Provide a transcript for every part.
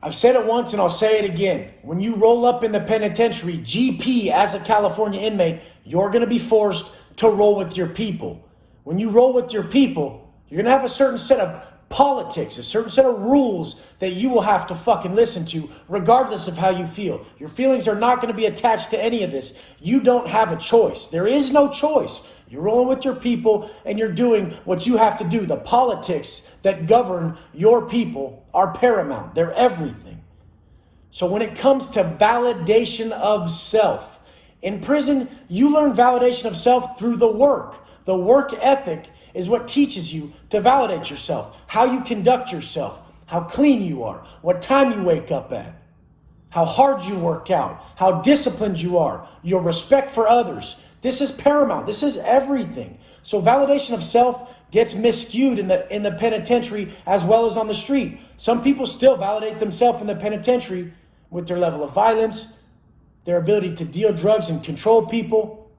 I've said it once and I'll say it again. When you roll up in the penitentiary, GP, as a California inmate, you're going to be forced to roll with your people. When you roll with your people, you're going to have a certain set of politics, a certain set of rules that you will have to fucking listen to, regardless of how you feel. Your feelings are not going to be attached to any of this. You don't have a choice. There is no choice. You're rolling with your people and you're doing what you have to do. The politics that govern your people are paramount. They're everything. So when it comes to validation of self, in prison, you learn validation of self through the work. The work ethic is what teaches you to validate yourself, how you conduct yourself, how clean you are, what time you wake up at, how hard you work out, how disciplined you are, your respect for others. This is paramount. This is everything. So validation of self gets miscued in the penitentiary as well as on the street. Some people still validate themselves in the penitentiary with their level of violence, their ability to deal drugs and control people,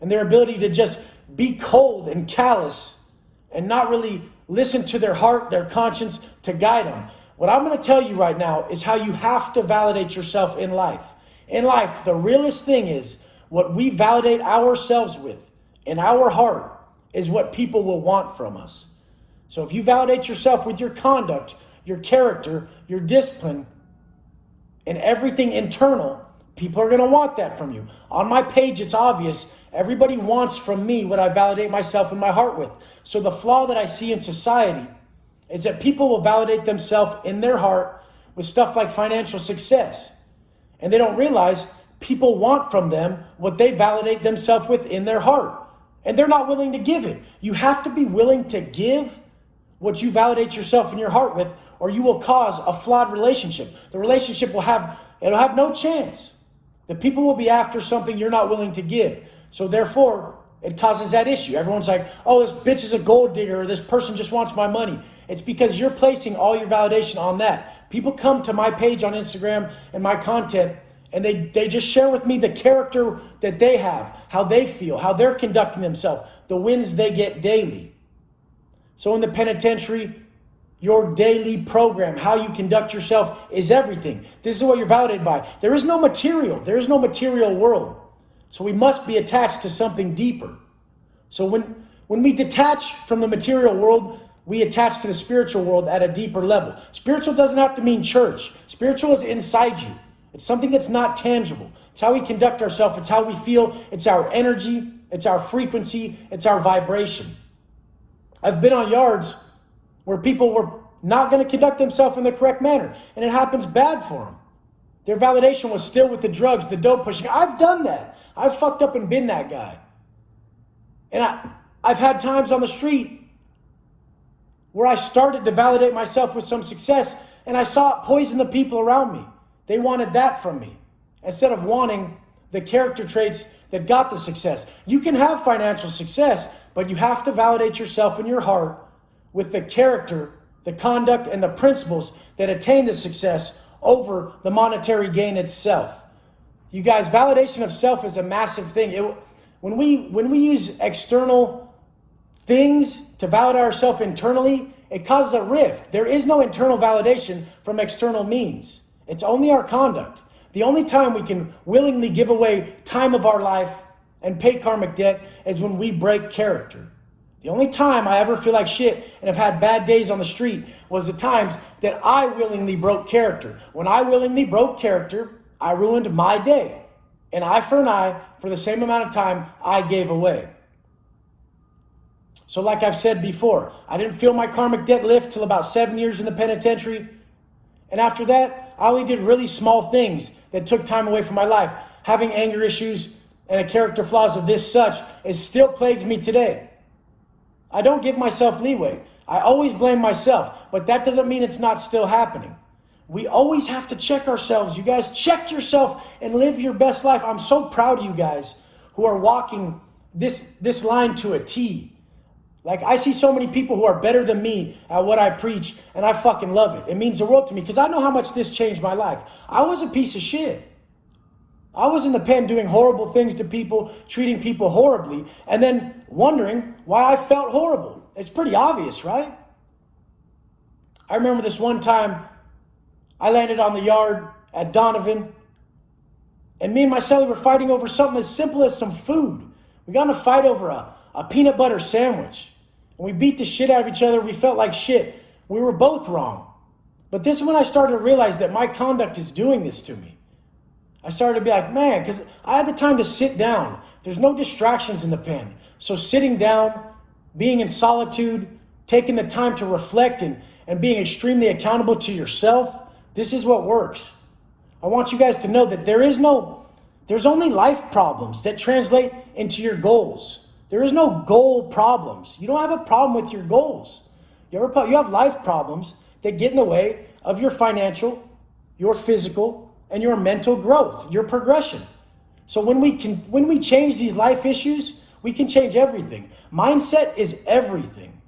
and their ability to just be cold and callous and not really listen to their heart, their conscience to guide them. What I'm going to tell you right now is how you have to validate yourself in life. In life, the realest thing is what we validate ourselves with in our heart is what people will want from us. So if you validate yourself with your conduct, your character, your discipline, and everything internal, people are going to want that from you. On my page, it's obvious. Everybody wants from me what I validate myself in my heart with. So the flaw that I see in society is that people will validate themselves in their heart with stuff like financial success. And they don't realize people want from them what they validate themselves with in their heart. And they're not willing to give it. You have to be willing to give what you validate yourself in your heart with, or you will cause a flawed relationship. The relationship will have no chance. The people will be after something you're not willing to give. So therefore, it causes that issue. Everyone's like, oh, this bitch is a gold digger, or this person just wants my money. It's because you're placing all your validation on that. People come to my page on Instagram and my content, and they just share with me the character that they have, how they feel, how they're conducting themselves, the wins they get daily. So in the penitentiary, your daily program, how you conduct yourself is everything. This is what you're validated by. There is no material. There is no material world. So we must be attached to something deeper. So when we detach from the material world, we attach to the spiritual world at a deeper level. Spiritual doesn't have to mean church. Spiritual is inside you. It's something that's not tangible. It's how we conduct ourselves. It's how we feel. It's our energy. It's our frequency. It's our vibration. I've been on yards where people were not going to conduct themselves in the correct manner, and it happens bad for them. Their validation was still with the drugs, the dope pushing. I've done that. I've fucked up and been that guy. And I've had times on the street where I started to validate myself with some success, and I saw it poison the people around me. They wanted that from me instead of wanting the character traits that got the success. You can have financial success, but you have to validate yourself in your heart with the character, the conduct, and the principles that attain the success over the monetary gain itself. You guys, validation of self is a massive thing. When we use external things to validate ourselves internally, it causes a rift. There is no internal validation from external means. It's only our conduct. The only time we can willingly give away time of our life and pay karmic debt is when we break character. The only time I ever feel like shit and have had bad days on the street was the times that I willingly broke character. When I willingly broke character, I ruined my day. An eye for an eye for the same amount of time I gave away. So like I've said before, I didn't feel my karmic debt lift till about 7 years in the penitentiary. And after that, I only did really small things that took time away from my life. Having anger issues and a character flaws of this such, it still plagues me today. I don't give myself leeway. I always blame myself, but that doesn't mean it's not still happening. We always have to check ourselves. You guys, check yourself and live your best life. I'm so proud of you guys who are walking this line to a T. Like, I see so many people who are better than me at what I preach, and I fucking love it. It means the world to me because I know how much this changed my life. I was a piece of shit. I was in the pen doing horrible things to people, treating people horribly, and then wondering why I felt horrible. It's pretty obvious, right? I remember this one time I landed on the yard at Donovan, and me and my celly were fighting over something as simple as some food. We got in a fight over a peanut butter sandwich. And we beat the shit out of each other. We felt like shit. We were both wrong. But this is when I started to realize that my conduct is doing this to me. I started to be like, man, because I had the time to sit down. There's no distractions in the pen. So sitting down, being in solitude, taking the time to reflect and being extremely accountable to yourself, this is what works. I want you guys to know that there's only life problems that translate into your goals. There is no goal problems. You don't have a problem with your goals. You have life problems that get in the way of your financial, your physical, and your mental growth, your progression. So when we change these life issues, we can change everything. Mindset is everything.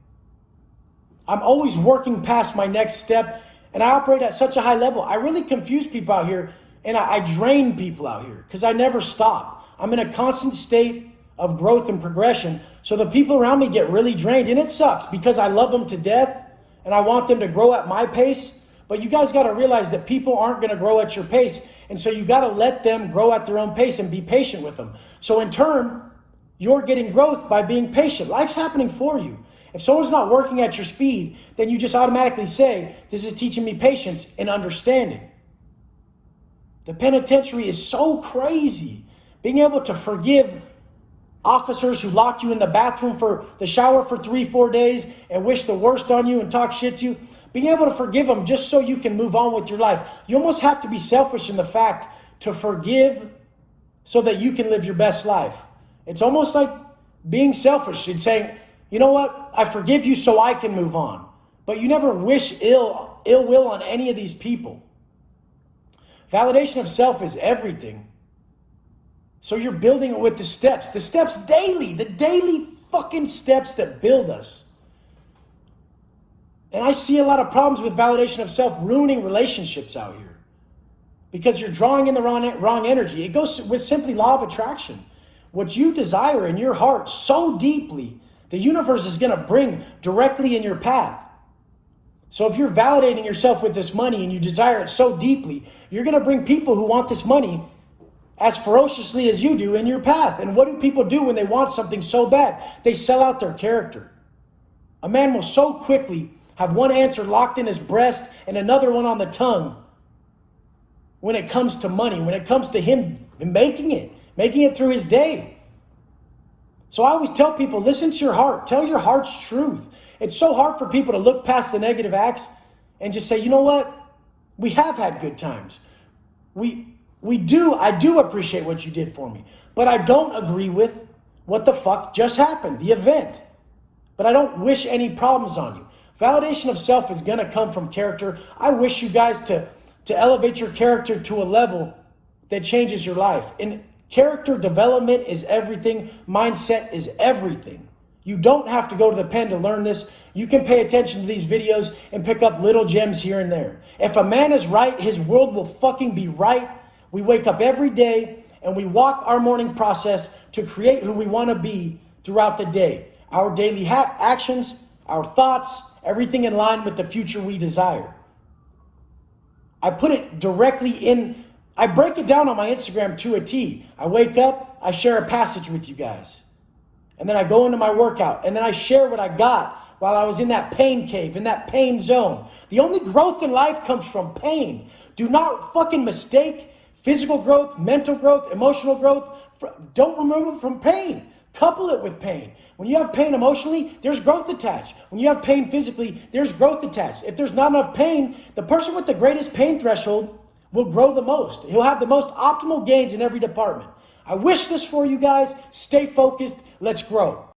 I'm always working past my next step, and I operate at such a high level. I really confuse people out here, and I drain people out here because I never stop. I'm in a constant state of growth and progression. So the people around me get really drained, and it sucks because I love them to death and I want them to grow at my pace. But you guys got to realize that people aren't going to grow at your pace. And so you got to let them grow at their own pace and be patient with them. So in turn, you're getting growth by being patient. Life's happening for you. If someone's not working at your speed, then you just automatically say, this is teaching me patience and understanding. The penitentiary is so crazy. Being able to forgive officers who locked you in the bathroom for the shower for 3-4 days and wish the worst on you and talk shit to you. Being able to forgive them just so you can move on with your life. You almost have to be selfish in the fact to forgive so that you can live your best life. It's almost like being selfish and saying, you know what? I forgive you so I can move on. But you never wish ill will on any of these people. Validation of self is everything. So you're building it with the steps daily, the daily fucking steps that build us. And I see a lot of problems with validation of self ruining relationships out here because you're drawing in the wrong energy. It goes with simply law of attraction. What you desire in your heart so deeply, the universe is going to bring directly in your path. So if you're validating yourself with this money and you desire it so deeply, you're going to bring people who want this money as ferociously as you do in your path. And what do people do when they want something so bad? They sell out their character. A man will so quickly have one answer locked in his breast and another one on the tongue when it comes to money, when it comes to him making it through his day. So I always tell people, listen to your heart. Tell your heart's truth. It's so hard for people to look past the negative acts and just say, you know what? We have had good times. I do appreciate what you did for me, but I don't agree with what the fuck just happened, the event. But I don't wish any problems on you. Validation of self is going to come from character. I wish you guys to elevate your character to a level that changes your life. And character development is everything. Mindset is everything. You don't have to go to the pen to learn this. You can pay attention to these videos and pick up little gems here and there. If a man is right, his world will fucking be right. We wake up every day and we walk our morning process to create who we want to be throughout the day. Our daily actions, our thoughts, everything in line with the future we desire. I put it directly in, I break it down on my Instagram to a T. I wake up, I share a passage with you guys. And then I go into my workout and then I share what I got while I was in that pain cave, in that pain zone. The only growth in life comes from pain. Do not fucking mistake physical growth, mental growth, emotional growth. Don't remove it from pain. Couple it with pain. When you have pain emotionally, there's growth attached. When you have pain physically, there's growth attached. If there's not enough pain, the person with the greatest pain threshold will grow the most. He'll have the most optimal gains in every department. I wish this for you guys. Stay focused. Let's grow.